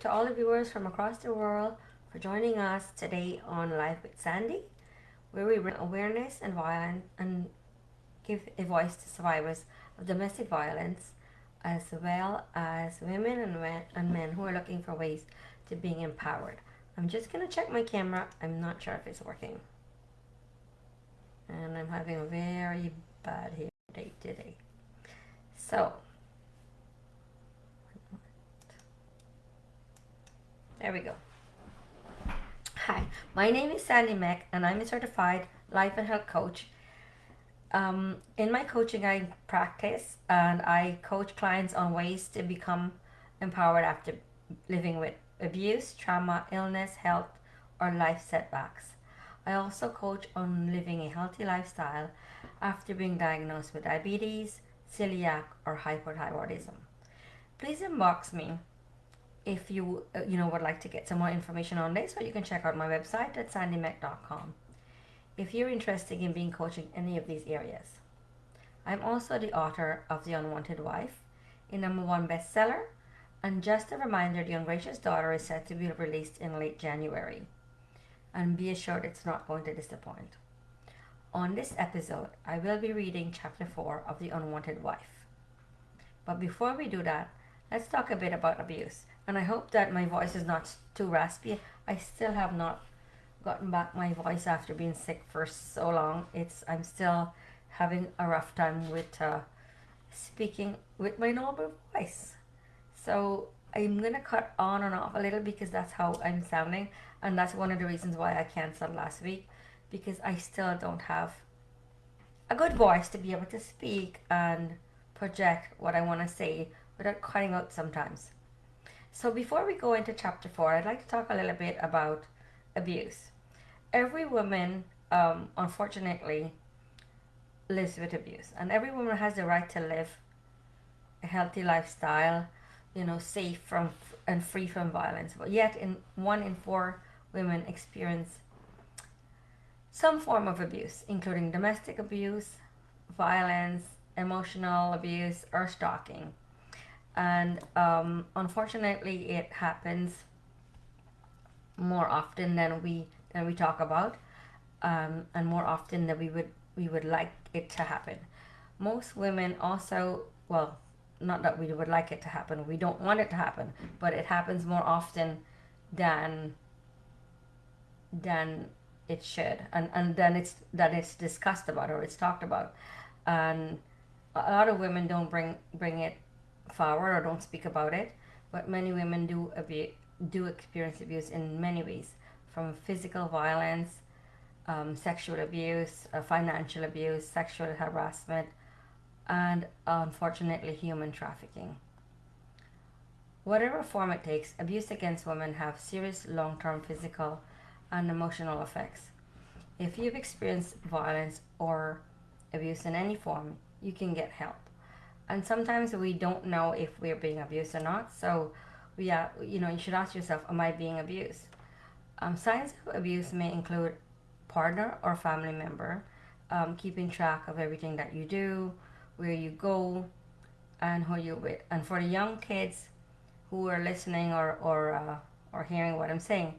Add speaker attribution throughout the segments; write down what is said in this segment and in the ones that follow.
Speaker 1: to all the viewers from across the world for joining us today on Live with Sandy, where we bring awareness and violence and give a voice to survivors of domestic violence, as well as women and men who are looking for ways to being empowered. I'm just going to check my camera. I'm not sure if it's working. And I'm having a very bad hair day today. So, there we go. Hi, my name is Sandy Mack and I'm a certified life and health coach. In my coaching, I practice and I coach clients on ways to become empowered after living with abuse, trauma, illness, health, or life setbacks. I also coach on living a healthy lifestyle after being diagnosed with diabetes, celiac, or hypothyroidism. Please inbox me if you would like to get some more information on this, or you can check out my website at sandymac.com if you're interested in being coached in any of these areas. I'm also the author of The Unwanted Wife, a #1 bestseller, and just a reminder, The Ungracious Daughter is set to be released in late January, and be assured it's not going to disappoint. On this episode, I will be reading chapter 4 of The Unwanted Wife. But before we do that, let's talk a bit about abuse. And I hope that my voice is not too raspy. I still have not gotten back my voice after being sick for so long. I'm still having a rough time with speaking with my normal voice. So I'm going to cut on and off a little because that's how I'm sounding. And that's one of the reasons why I canceled last week, because I still don't have a good voice to be able to speak and project what I want to say without cutting out sometimes. So before we go into chapter 4, I'd like to talk a little bit about abuse. Every woman, unfortunately, lives with abuse. And every woman has the right to live a healthy lifestyle, safe from and free from violence. But yet, 1 in 4 women experience some form of abuse, including domestic abuse, violence, emotional abuse, or stalking. And unfortunately, it happens more often than we talk about, and more often than we would like it to happen. Most women also, well, not that we would like it to happen, we don't want it to happen, but it happens more often than it should, and then it's discussed about, or it's talked about. And a lot of women don't bring it forward or don't speak about it, but many women do experience abuse in many ways, from physical violence, sexual abuse, financial abuse, sexual harassment, and unfortunately human trafficking. Whatever form it takes, abuse against women have serious long-term physical and emotional effects. If you've experienced violence or abuse in any form, you can get help. And sometimes we don't know if we're being abused or not, so you should ask yourself, am I being abused? Signs of abuse may include partner or family member keeping track of everything that you do, where you go, and who you're with. And for the young kids who are listening or hearing what I'm saying,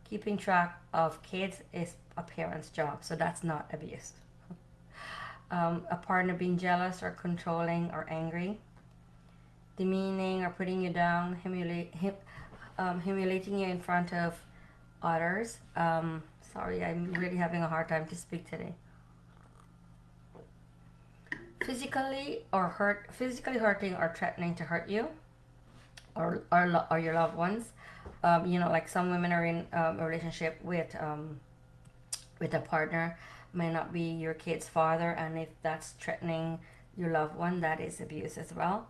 Speaker 1: keeping track of kids is a parent's job, so that's not abuse. A partner being jealous or controlling or angry, demeaning or putting you down, humiliating you in front of others. Sorry, I'm really having a hard time to speak today. Physically hurting or threatening to hurt you or your loved ones. Like some women are in a relationship with a partner, may not be your kid's father, and if that's threatening your loved one, that is abuse as well.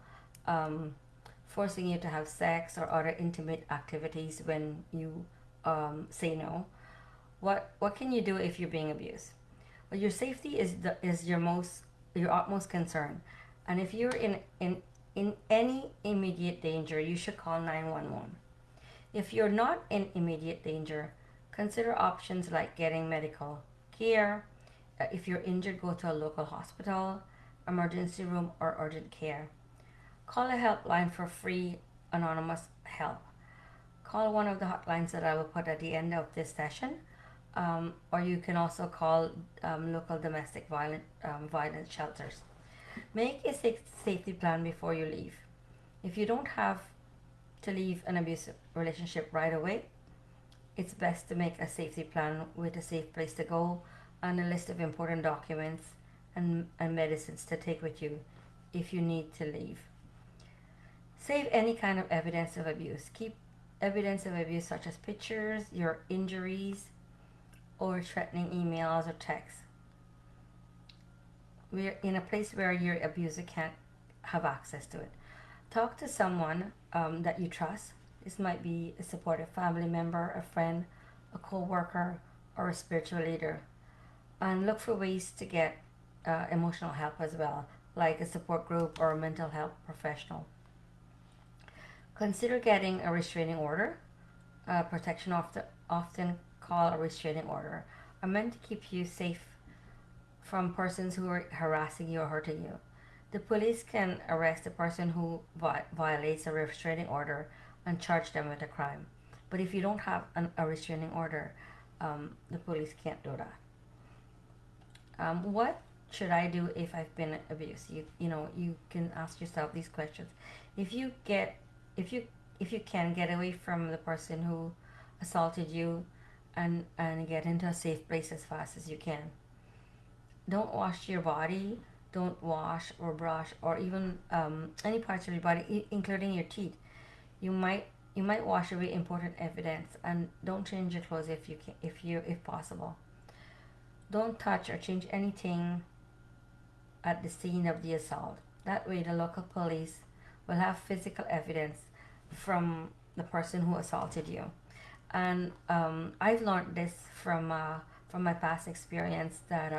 Speaker 1: Forcing you to have sex or other intimate activities when you say no. What can you do if you're being abused? Well, your safety is your utmost concern, and if you're in any immediate danger, you should call 911. If you're not in immediate danger, consider options like getting medical care. If you're injured, go to a local hospital, emergency room, or urgent care. Call a helpline for free anonymous help. call one of the hotlines that I will put at the end of this session, or you can also call local domestic violence shelters. Make a safety plan before you leave. If you don't have to leave an abusive relationship right away, it's best to make a safety plan with a safe place to go and a list of important documents and medicines to take with you if you need to leave. Save any kind of evidence of abuse. Keep evidence of abuse such as pictures, your injuries, or threatening emails or texts. We're in a place where your abuser can't have access to it. Talk to someone that you trust. This might be a supportive family member, a friend, a co-worker, or a spiritual leader. And look for ways to get emotional help as well, like a support group or a mental health professional. Consider getting a restraining order. Protection often called a restraining order are meant to keep you safe from persons who are harassing you or hurting you. The police can arrest a person who violates a restraining order and charge them with a crime. But if you don't have a restraining order, the police can't do that. What should I do if I've been abused? You can ask yourself these questions. If you can get away from the person who assaulted you and get into a safe place as fast as you can. Don't wash your body. Don't wash or brush or even any parts of your body, including your teeth. You might wash away important evidence, and don't change your clothes if possible. Don't touch or change anything at the scene of the assault. That way, the local police will have physical evidence from the person who assaulted you. And I've learned this from my past experience that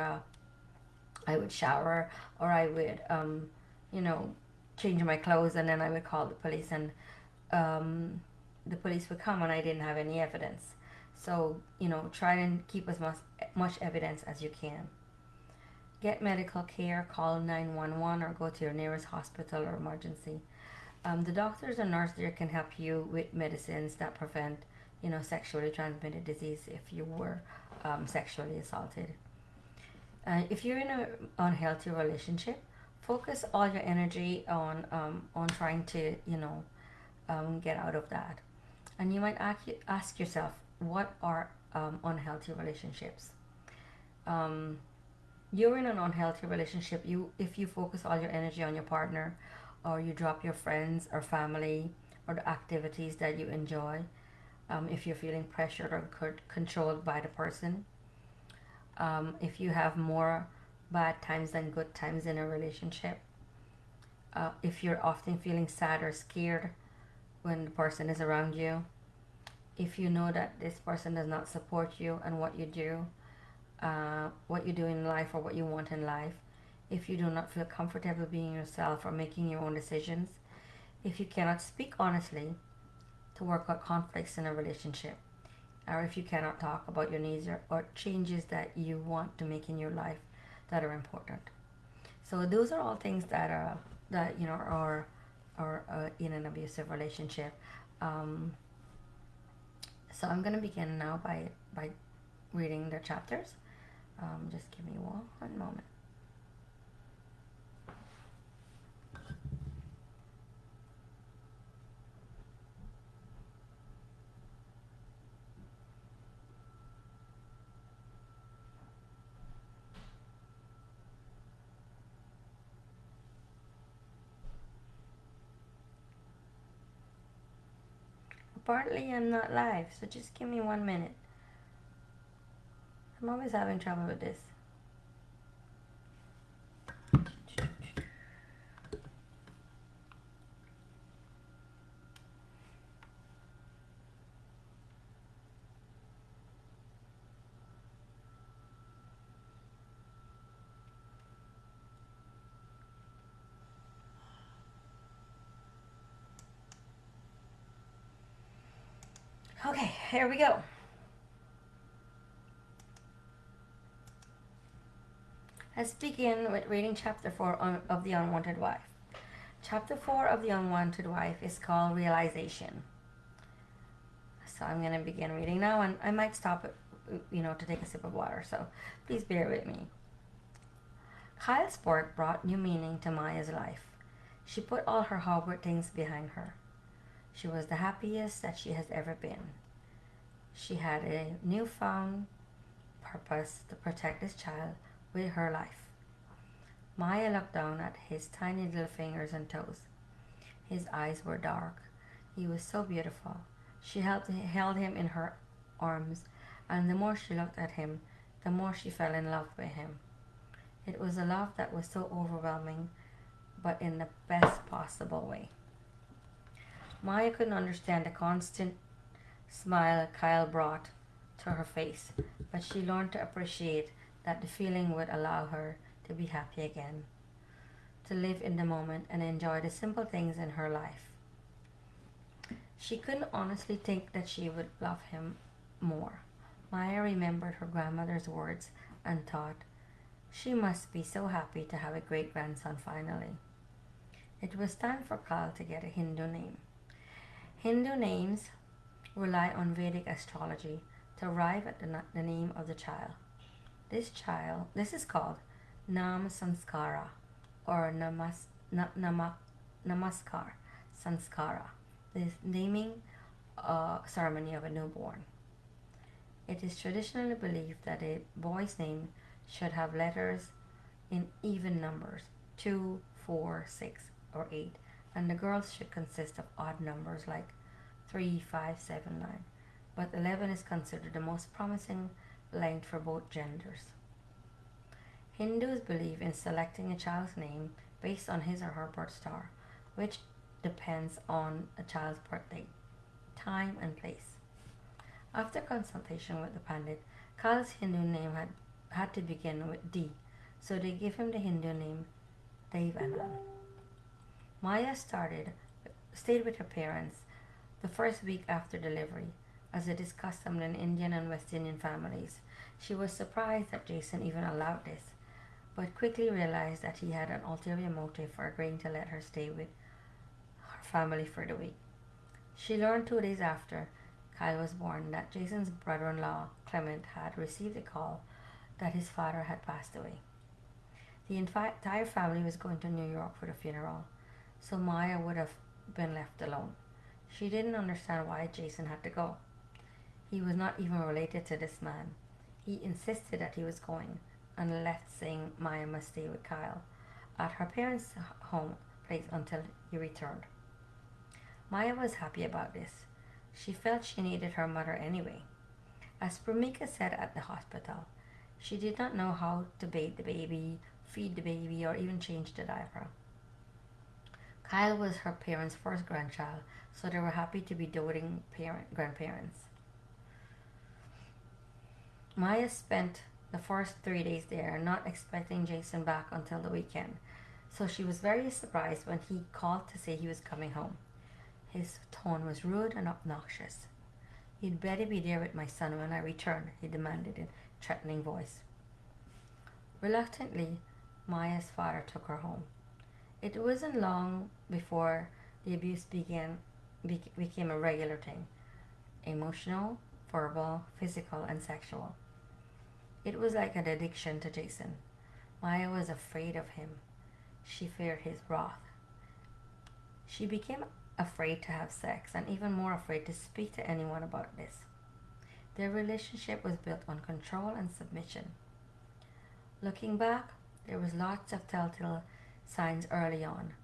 Speaker 1: I would shower or I would change my clothes, and then I would call the police, and the police would come and I didn't have any evidence. So try and keep as much evidence as you can. Get medical care, call 911 or go to your nearest hospital or emergency. The doctors and nurse there can help you with medicines that prevent sexually transmitted disease if you were sexually assaulted. If you're in an unhealthy relationship, focus all your energy on trying to get out of that. And you might ask yourself, what are unhealthy relationships? You're in an unhealthy relationship if you focus all your energy on your partner, or you drop your friends or family or the activities that you enjoy. If you're feeling pressured or controlled by the person. If you have more bad times than good times in a relationship. If you're often feeling sad or scared when the person is around you. If you know that this person does not support you and what you do in life or what you want in life. If you do not feel comfortable being yourself or making your own decisions. If you cannot speak honestly to work out conflicts in a relationship. Or if you cannot talk about your needs or changes that you want to make in your life that are important. So those are all things that are in an abusive relationship. So I'm going to begin now by reading the chapters. Just give me one moment. Apparently I'm not live, so just give me 1 minute. I'm always having trouble with this. Okay, here we go. Let's begin with reading chapter 4 of The Unwanted Wife. Chapter 4 of The Unwanted Wife is called Realization. So I'm going to begin reading now, and I might stop it, to take a sip of water, so please bear with me. Kyle's work brought new meaning to Maya's life. She put all her Hogwarts things behind her. She was the happiest that she has ever been. She had a newfound purpose to protect this child with her life. Maya looked down at his tiny little fingers and toes. His eyes were dark. He was so beautiful. She held him in her arms, and the more she looked at him, the more she fell in love with him. It was a love that was so overwhelming, but in the best possible way. Maya couldn't understand the constant smile Kyle brought to her face, but she learned to appreciate that the feeling would allow her to be happy again, to live in the moment and enjoy the simple things in her life. She couldn't honestly think that she would love him more. Maya remembered her grandmother's words and thought, she must be so happy to have a great-grandson finally. It was time for Kyle to get a Hindu name. Hindu names rely on Vedic astrology to arrive at the name of the child. This is called Nam Sanskara, or Namaskar Sanskara, the naming ceremony of a newborn. It is traditionally believed that a boy's name should have letters in even numbers, 2, 4, 6, or 8, and the girls should consist of odd numbers like 3, 5, 7, 9, but 11 is considered the most promising length for both genders. Hindus believe in selecting a child's name based on his or her birth star, which depends on a child's birth date, time, and place. After consultation with the Pandit, Kyle's Hindu name had to begin with D, so they gave him the Hindu name 𝘠𝘠𝘠. Maya stayed with her parents the first week after delivery, as it is custom in Indian and West Indian families. She was surprised that Jason even allowed this, but quickly realized that he had an ulterior motive for agreeing to let her stay with her family for the week. She learned 2 days after Kyle was born that Jason's brother-in-law, Clement, had received a call that his father had passed away. The entire family was going to New York for the funeral, so Maya would have been left alone. She didn't understand why Jason had to go. He was not even related to this man. He insisted that he was going, and left, saying Maya must stay with Kyle at her parents' home place until he returned. Maya was happy about this. She felt she needed her mother anyway. As Pramika said at the hospital, she did not know how to bathe the baby, feed the baby, or even change the diaper. Kyle was her parents' first grandchild, so they were happy to be doting grandparents. Maya spent the first 3 days there, not expecting Jason back until the weekend, so she was very surprised when he called to say he was coming home. His tone was rude and obnoxious. "You'd better be there with my son when I return," he demanded in a threatening voice. Reluctantly, Maya's father took her home. It wasn't long before the abuse became a regular thing: emotional, verbal, physical, and sexual. It was like an addiction to Jason. Maya was afraid of him. She feared his wrath. She became afraid to have sex, and even more afraid to speak to anyone about this. Their relationship was built on control and submission. Looking back, there was lots of telltale signs early on.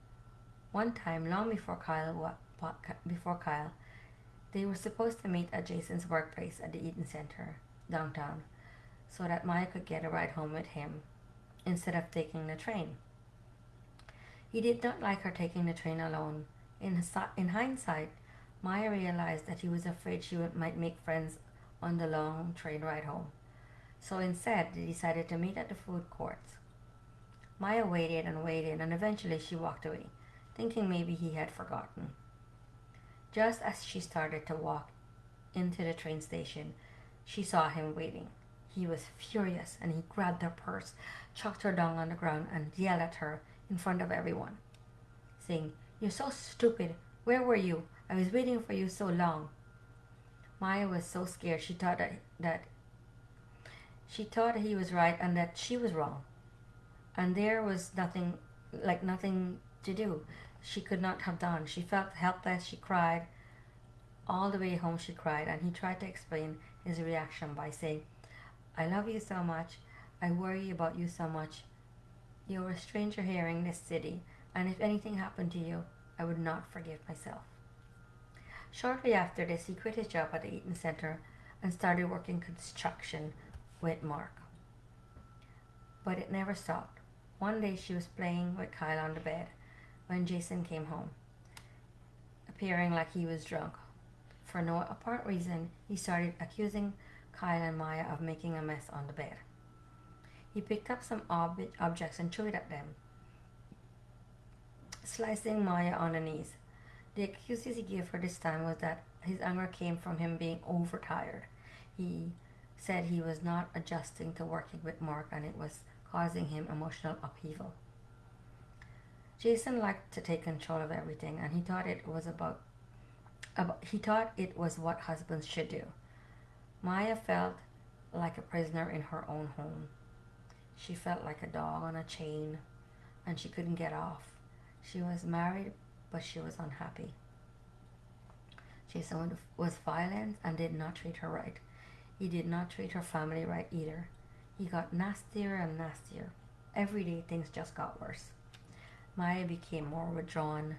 Speaker 1: One time, long before Kyle, they were supposed to meet at Jason's workplace at the Eaton Center, downtown, so that Maya could get a ride home with him instead of taking the train. He did not like her taking the train alone. In hindsight, Maya realized that he was afraid she might make friends on the long train ride home. So instead, they decided to meet at the food courts. Maya waited, and eventually she walked away, thinking maybe he had forgotten. Just as she started to walk into the train station, she saw him waiting. He was furious, and he grabbed her purse, chucked her down on the ground, and yelled at her in front of everyone, saying, "You're so stupid. Where were you? I was waiting for you so long." Maya was so scared she thought that she thought he was right and that she was wrong. And there was nothing to do. She could not have done. She felt helpless. She cried. All the way home she cried, and he tried to explain his reaction by saying, I love you so much. I worry about you so much. You're a stranger here in this city, and if anything happened to you, I would not forgive myself. Shortly after this, he quit his job at the Eaton Center and started working construction with Mark. But it never stopped. One day she was playing with Kyle on the bed when Jason came home, appearing like he was drunk. For no apparent reason, he started accusing Kyle and Maya of making a mess on the bed. He picked up some objects and threw it at them, slicing Maya on the knees. The excuses he gave her this time was that his anger came from him being overtired. He said he was not adjusting to working with Mark and it was causing him emotional upheaval. Jason liked to take control of everything, and he thought it was what husbands should do. Maya felt like a prisoner in her own home. She felt like a dog on a chain, and she couldn't get off. She was married, but she was unhappy. Jason was violent and did not treat her right. He did not treat her family right either. He got nastier and nastier. Every day things just got worse. Maya became more withdrawn.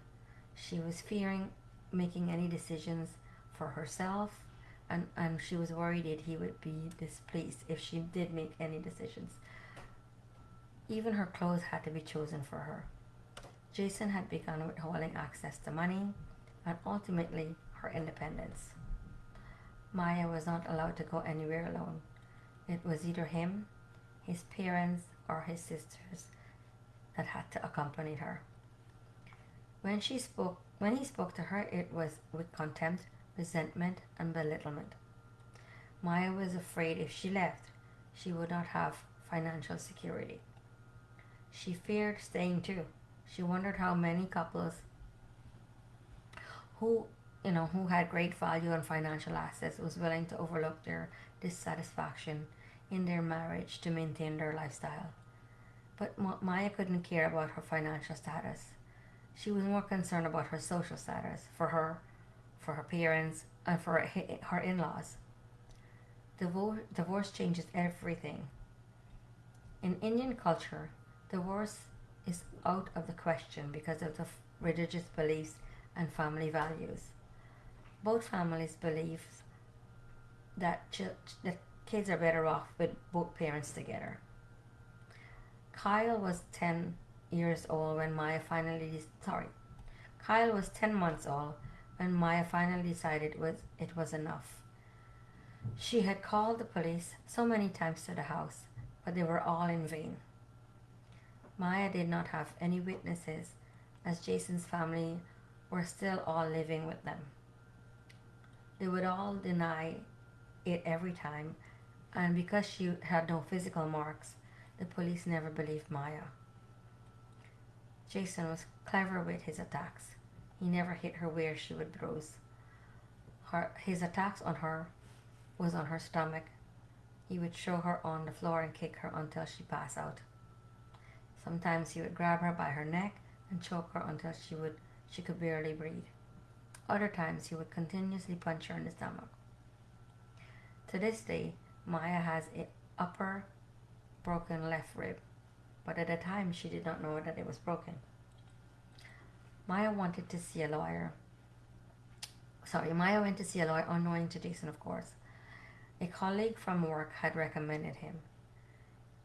Speaker 1: She was fearing making any decisions for herself, and she was worried that he would be displeased if she did make any decisions. Even her clothes had to be chosen for her. Jason had begun withholding access to money and ultimately her independence. Maya was not allowed to go anywhere alone. It was either him, his parents, or his sisters that had to accompany her. When he spoke to her, it was with contempt, resentment, and belittlement. Maya was afraid if she left, she would not have financial security. She feared staying too. She wondered how many couples who had great value and financial assets was willing to overlook their dissatisfaction in their marriage to maintain their lifestyle. But Maya couldn't care about her financial status. She was more concerned about her social status, for her parents, and for her in-laws. Divorce changes everything. In Indian culture, divorce is out of the question because of the religious beliefs and family values. Both families believe that kids are better off with both parents together. Kyle was 10 years old when Maya Kyle was 10 months old when Maya finally decided it was enough. She had called the police so many times to the house, but they were all in vain. Maya did not have any witnesses, as Jason's family were still all living with them. They would all deny it every time, and because she had no physical marks, the police never believed Maya. Jason was clever with his attacks. He never hit her where she would bruise. His attacks on her was on her stomach. He would throw her on the floor and kick her until she passed out. Sometimes he would grab her by her neck and choke her until she could barely breathe. Other times he would continuously punch her in the stomach. To this day, Maya has an upper broken left rib, but at the time she did not know that it was broken. Maya went to see a lawyer unknowing to Jason, of course. A colleague from work had recommended him.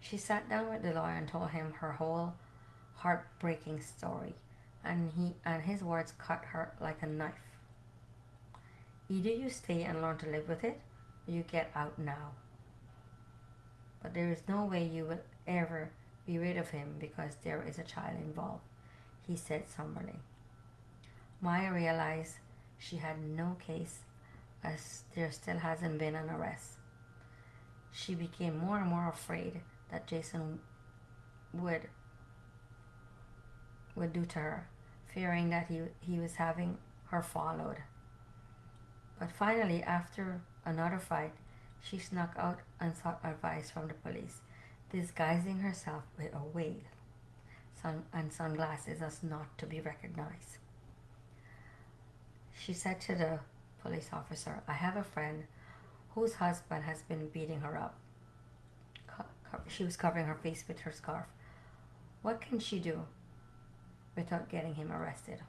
Speaker 1: She sat down with the lawyer and told him her whole heartbreaking story, and his words cut her like a knife. Either you stay and learn to live with it, or you get out now. But there is no way you will ever be rid of him because there is a child involved, he said somberly. Maya realized she had no case, as there still hasn't been an arrest. She became more and more afraid that Jason would do to her, fearing that he was having her followed. But finally, after another fight, she snuck out and sought advice from the police, disguising herself with a wig and sunglasses as not to be recognized. She said to the police officer, "I have a friend whose husband has been beating her up." She was covering her face with her scarf. What can she do without getting him arrested?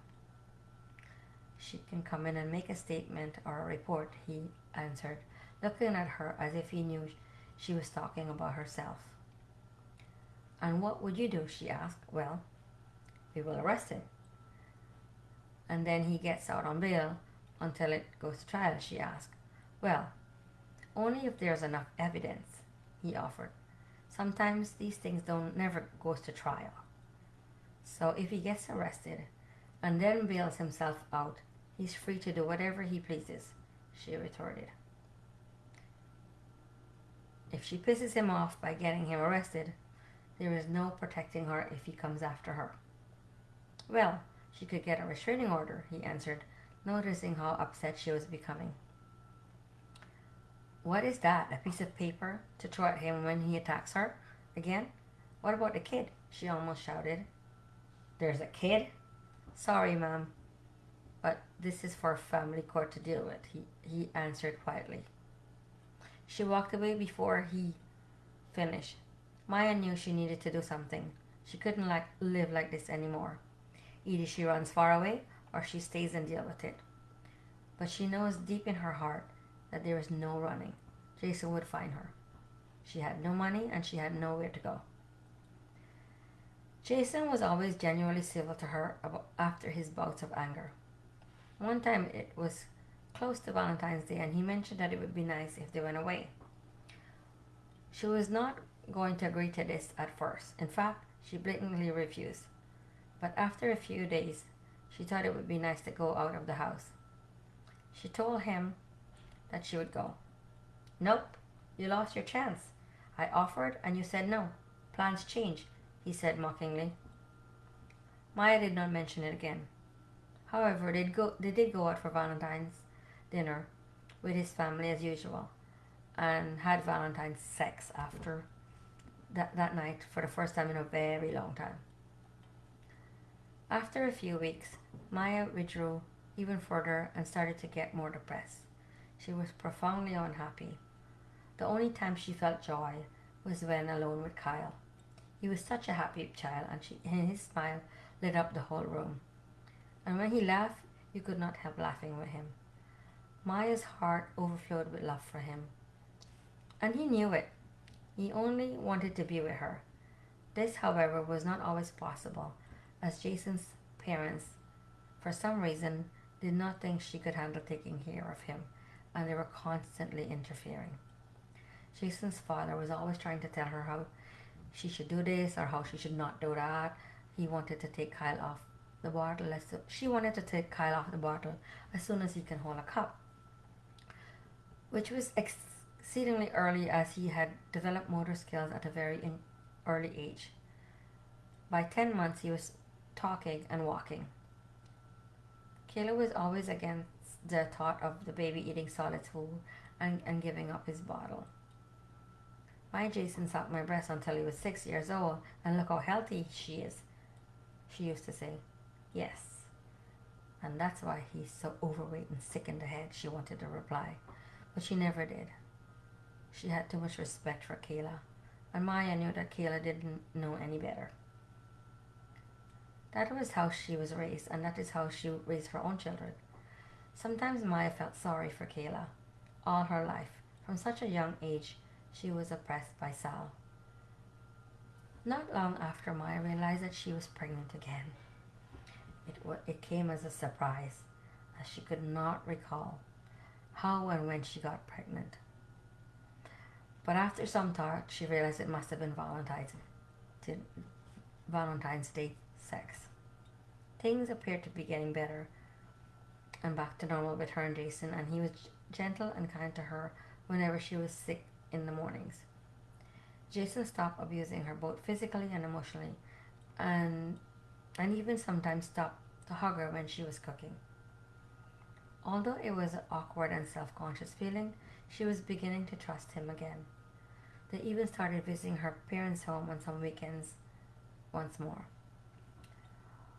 Speaker 1: "She can come in and make a statement or a report," he answered, looking at her as if he knew she was talking about herself. "And what would you do?" she asked. "Well, we will arrest him. And then he gets out on bail until it goes to trial," she asked. "Well, only if there's enough evidence," he offered. "Sometimes these things never goes to trial. So if he gets arrested and then bails himself out, he's free to do whatever he pleases," she retorted. "If she pisses him off by getting him arrested, there is no protecting her if he comes after her." "Well, she could get a restraining order," he answered, noticing how upset she was becoming. "What is that? A piece of paper to throw at him when he attacks her again? What about the kid?" she almost shouted. "There's a kid? Sorry, ma'am, but this is for family court to deal with," he answered quietly. She walked away before he finished. Maya knew she needed to do something. She couldn't live like this anymore. Either she runs far away or she stays and deals with it. But she knows deep in her heart that there is no running. Jason would find her. She had no money and she had nowhere to go. Jason was always genuinely civil to her after his bouts of anger. One time it was close to Valentine's Day and he mentioned that it would be nice if they went away. She was not going to agree to this at first. In fact, she blatantly refused. But after a few days, she thought it would be nice to go out of the house. She told him that she would go. "Nope, you lost your chance. I offered and you said no. Plans change," he said mockingly. Maya did not mention it again. However, they did go out for Valentine's dinner with his family as usual and had Valentine's sex after that night for the first time in a very long time. After a few weeks, Maya withdrew even further and started to get more depressed. She was profoundly unhappy. The only time she felt joy was when alone with Kyle. He was such a happy child and his smile lit up the whole room. And when he laughed, you could not help laughing with him. Maya's heart overflowed with love for him. And he knew it. He only wanted to be with her. This, however, was not always possible, as Jason's parents, for some reason, did not think she could handle taking care of him, and they were constantly interfering. Jason's father was always trying to tell her how she should do this or how she should not do that. He wanted to take Kyle off the bottle. She wanted to take Kyle off the bottle as soon as he can hold a cup, which was exceedingly early as he had developed motor skills at a very early age. By 10 months, he was talking and walking. Kayla was always against the thought of the baby eating solid food and giving up his bottle. "My Jason sucked my breast until he was 6 years old, and look how healthy she is," she used to say. "Yes, and that's why he's so overweight and sick in the head," she wanted to reply, but she never did. She had too much respect for Kayla, and Maya knew that Kayla didn't know any better. That was how she was raised, and that is how she raised her own children. Sometimes Maya felt sorry for Kayla. All her life, from such a young age, she was oppressed by Sal. Not long after Maya realized that she was pregnant again. It came as a surprise, as she could not recall how and when she got pregnant. But after some thought, she realized it must have been Valentine's Day sex. Things appeared to be getting better and back to normal with her and Jason, and he was gentle and kind to her whenever she was sick in the mornings. Jason stopped abusing her both physically and emotionally, and even sometimes stopped to hug her when she was cooking. Although it was an awkward and self-conscious feeling, she was beginning to trust him again. They even started visiting her parents' home on some weekends once more.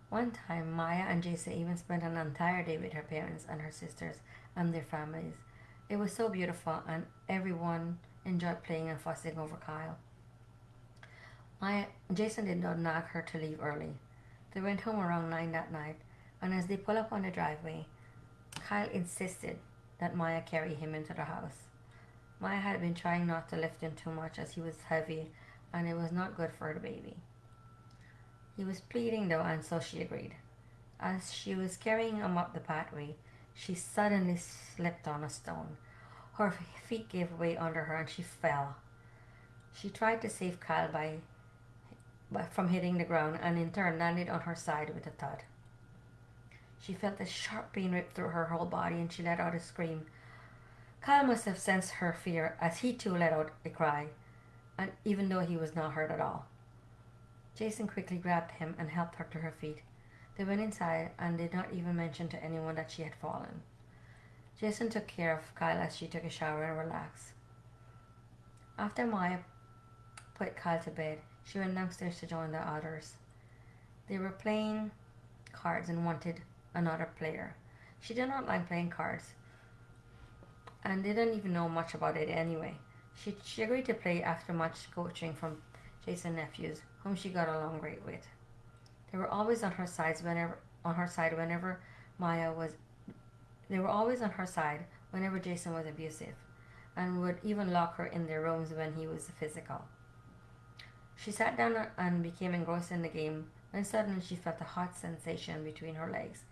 Speaker 1: One time, Maya and Jason even spent an entire day with her parents and her sisters and their families. It was so beautiful, and everyone enjoyed playing and fussing over Kyle. Jason did not nag her to leave early. They went home around 9 that night, and as they pulled up on the driveway, Kyle insisted that Maya carry him into the house. Maya had been trying not to lift him too much as he was heavy, and it was not good for the baby. He was pleading though, and so she agreed. As she was carrying him up the pathway, she suddenly slipped on a stone. Her feet gave way under her and she fell. She tried to save Kyle from hitting the ground, and in turn landed on her side with a thud. She felt a sharp pain rip through her whole body and she let out a scream. Kyle must have sensed her fear as he too let out a cry, and even though he was not hurt at all. Jason quickly grabbed him and helped her to her feet. They went inside and did not even mention to anyone that she had fallen. Jason took care of Kyle as she took a shower and relaxed. After Maya put Kyle to bed, she went downstairs to join the others. They were playing cards and wanted another player. She did not like playing cards and didn't even know much about it anyway. She agreed to play after much coaching from Jason's nephews, whom she got along great with. They were always on her side whenever Jason was abusive, and would even lock her in their rooms when he was physical. She sat down and became engrossed in the game when suddenly she felt a hot sensation between her legs,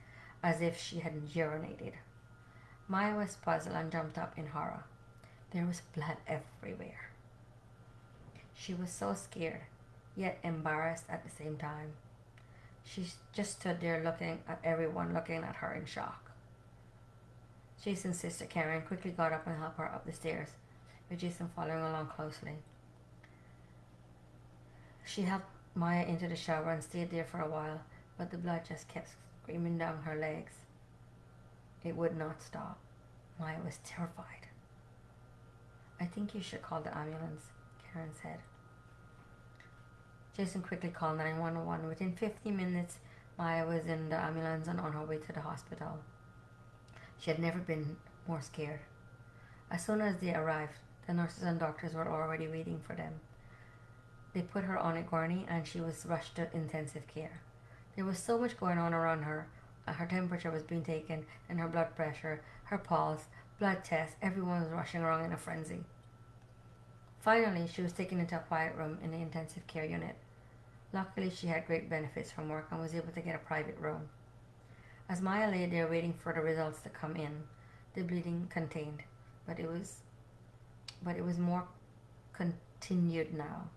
Speaker 1: as if she had urinated. Maya was puzzled and jumped up in horror. There was blood everywhere. She was so scared, yet embarrassed at the same time. She just stood there looking at everyone looking at her in shock. Jason's sister Karen quickly got up and helped her up the stairs, with Jason following along closely. She helped Maya into the shower and stayed there for a while, but the blood just kept screaming down her legs. It would not stop. Maya was terrified. "I think you should call the ambulance," Karen said. Jason quickly called 911. Within 15 minutes, Maya was in the ambulance and on her way to the hospital. She had never been more scared. As soon as they arrived, the nurses and doctors were already waiting for them. They put her on a gurney and she was rushed to intensive care. There was so much going on around her. Her temperature was being taken, and her blood pressure, her pulse, blood tests. Everyone was rushing around in a frenzy. Finally, she was taken into a quiet room in the intensive care unit. Luckily, she had great benefits from work and was able to get a private room. As Maya lay there waiting for the results to come in, the bleeding contained, but it was more continued now.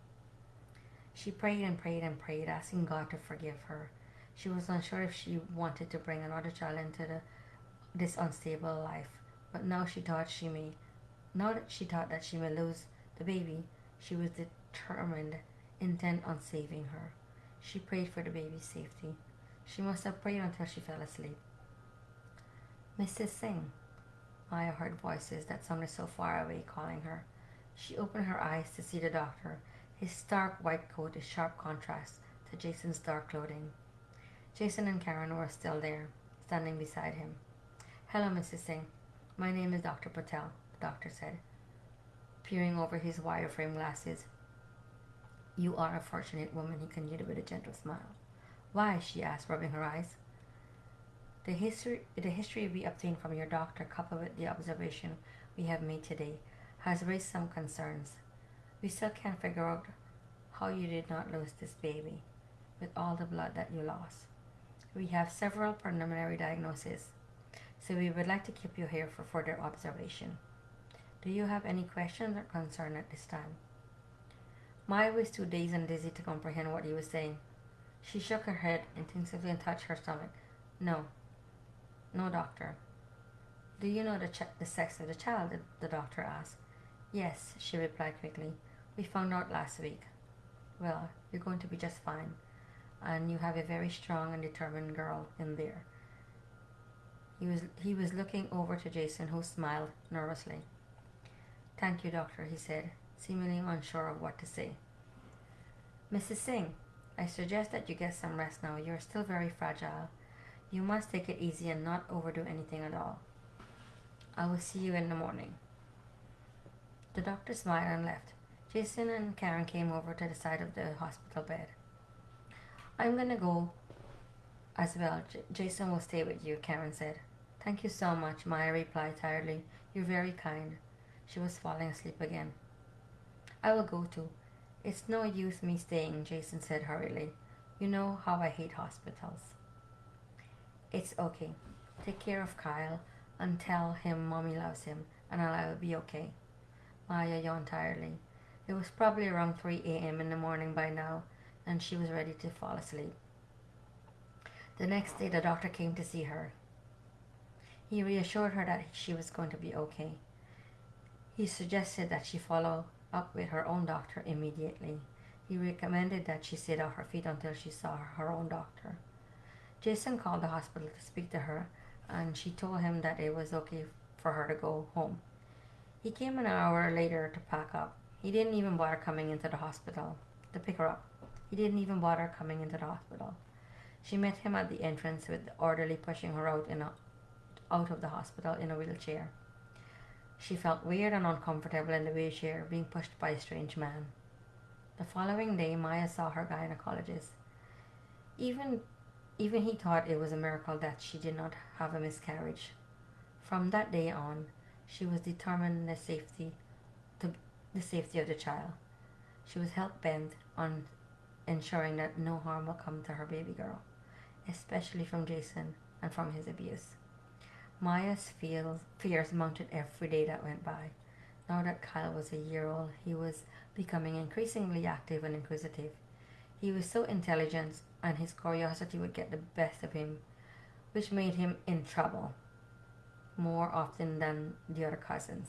Speaker 1: She prayed and prayed and prayed, asking God to forgive her. She was unsure if she wanted to bring another child into this unstable life, but now that she thought that she may lose the baby, she was determined, intent on saving her. She prayed for the baby's safety. She must have prayed until she fell asleep. "Mrs. Singh," Maya heard voices that sounded so far away calling her. She opened her eyes to see the doctor, his stark white coat a sharp contrast to Jason's dark clothing. Jason and Karen were still there, standing beside him. "Hello, Mrs. Singh. My name is Dr. Patel," the doctor said, peering over his wire-frame glasses. "You are a fortunate woman," he continued with a gentle smile. "Why?" she asked, rubbing her eyes. The history we obtained from your doctor, coupled with the observation we have made today, has raised some concerns. We still can't figure out how you did not lose this baby, with all the blood that you lost. We have several preliminary diagnoses, so we would like to keep you here for further observation. Do you have any questions or concern at this time?" Maya was too dazed and dizzy to comprehend what he was saying. She shook her head instinctively and touched her stomach. No, doctor." "Do you know the sex of the child?" the doctor asked. "Yes," she replied quickly. "We found out last week." "Well, you're going to be just fine, and you have a very strong and determined girl in there. He was looking over to Jason, who smiled nervously. "Thank you, doctor," he said, seemingly unsure of what to say. "Mrs. Singh, I suggest that you get some rest now. You're still very fragile. You must take it easy and not overdo anything at all. I will see you in the morning." The doctor smiled and left. Jason and Karen came over to the side of the hospital bed. "I'm gonna go as well. Jason will stay with you," Karen said. "Thank you so much," Maya replied tiredly. "You're very kind." She was falling asleep again. "I will go too. It's no use me staying," Jason said hurriedly. "You know how I hate hospitals." "It's okay. Take care of Kyle and tell him Mommy loves him and I'll be okay." Maya yawned tiredly. It was probably around 3 a.m. in the morning by now, and she was ready to fall asleep. The next day, the doctor came to see her. He reassured her that she was going to be okay. He suggested that she follow up with her own doctor immediately. He recommended that she sit off her feet until she saw her own doctor. Jason called the hospital to speak to her, and she told him that it was okay for her to go home. He came an hour later to pack up. He didn't even bother coming into the hospital to pick her up. He didn't even bother coming into the hospital. She met him at the entrance with the orderly pushing her out of the hospital in a wheelchair. She felt weird and uncomfortable in the wheelchair, being pushed by a strange man. The following day, Maya saw her gynecologist. Even he thought it was a miracle that she did not have a miscarriage. From that day on, she was determined the safety of the child. She was hell-bent on ensuring that no harm will come to her baby girl, especially from Jason and from his abuse. Maya's fears mounted every day that went by. Now that Kyle was a year old, he was becoming increasingly active and inquisitive. He was so intelligent, and his curiosity would get the best of him, which made him in trouble more often than the other cousins.